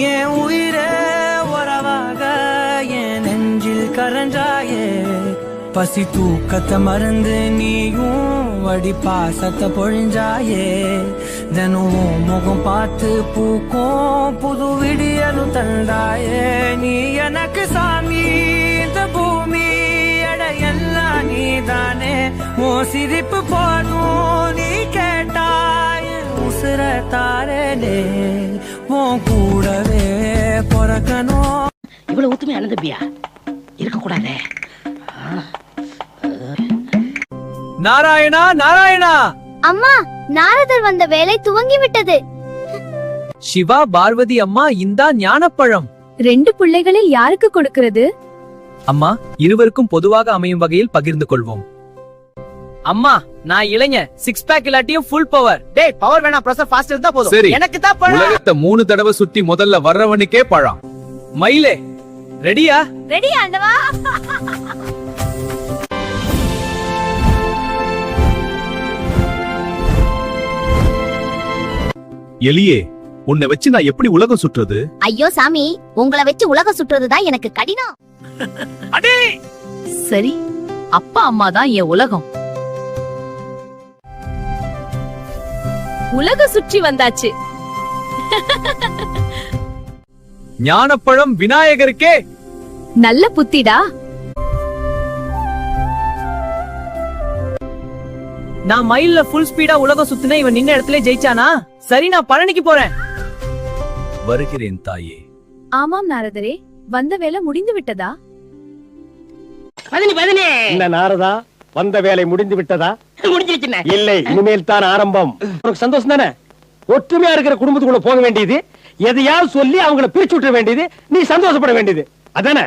என் உயிரே உறவாக என் நெஞ்சில் கரஞ்சாயே பசி தூக்கத்தை மறந்து நீயும் வடி பாசத்தை பொழிஞ்சாயே தினம் முகம் பார்த்து பூக்கும் புது விடியலும் தந்தாயே நீ எனக்கு சாமி இந்த பூமி எல்லாம் நீதானே ஓ சிரிப்பு போதும் நீ கேட்டாய் உசுர தாரே உன் கூடவே பிறக்கணும். இவ்வளவு ஒத்துமை அனந்தபியா இருக்க கூடாதே. நாராயணா நாராயணா, அம்மா நாரதர் வந்த வேலை துவங்கி விட்டது. சிவா பார்வதி அம்மா இந்தா ஞானப்பழம். 2 பிள்ளைகளில் யாருக்கு கொடுக்கிறது? அம்மா இருவருக்கும் பொதுவாக அமையும் வகையில் பகிர்ந்து கொள்வோம். அம்மா நான் இளைஞ 6 பேக் இல்லாட்டியும் ஃபுல் பவர். டேய் பவர் வேணா பிரஷர் ஃபாஸ்ட் இருந்தா போதும். சரி, எனக்கு தான் பழம். உலகத்தை 3 தடவை சுத்தி முதல்ல வர்றவனுக்கே பழம். மயிலே ரெடியா? ரெடி ஆண்டவா. எலியே, உன்னை வச்சு நான் எப்படி உலகம் சுற்றுறது? ஐயோ சாமி, உங்களை வச்சு உலக சுற்றுறதுதான் எனக்கு கடினம். அடே சரி, அப்பா அம்மா தான் என் உலகம். உலக சுற்றி வந்தாச்சு. ஞானப்பழம் விநாயகருக்கே. நல்ல புத்திடா. நான் மயில்ல ஃபுல் ஸ்பீடா உலகம் சுத்தின இவன் நின்ன இடத்துல ஜெயிச்சானா? சரி, நான் பழனிக்கு போறேன். வருகிறேன் தாயே. ஆமாம் நாரதரே, வந்த வேலை முடிந்து விட்டதா? பதினி என்ன நாரதா, வந்த வேலை முடிந்து விட்டதா? முடிஞ்சிருச்சுனே. இல்லை, இனிமேல் தான் ஆரம்பம். உனக்கு சந்தோஷம் தானே? ஒற்றுமையா இருக்கிற குடும்பத்துக்குள்ள போக வேண்டியது, எதையாவது சொல்லி அவங்கள பிரிச்சு விட்டுற வேண்டியது, நீ சந்தோஷப்பட வேண்டியது அதானே?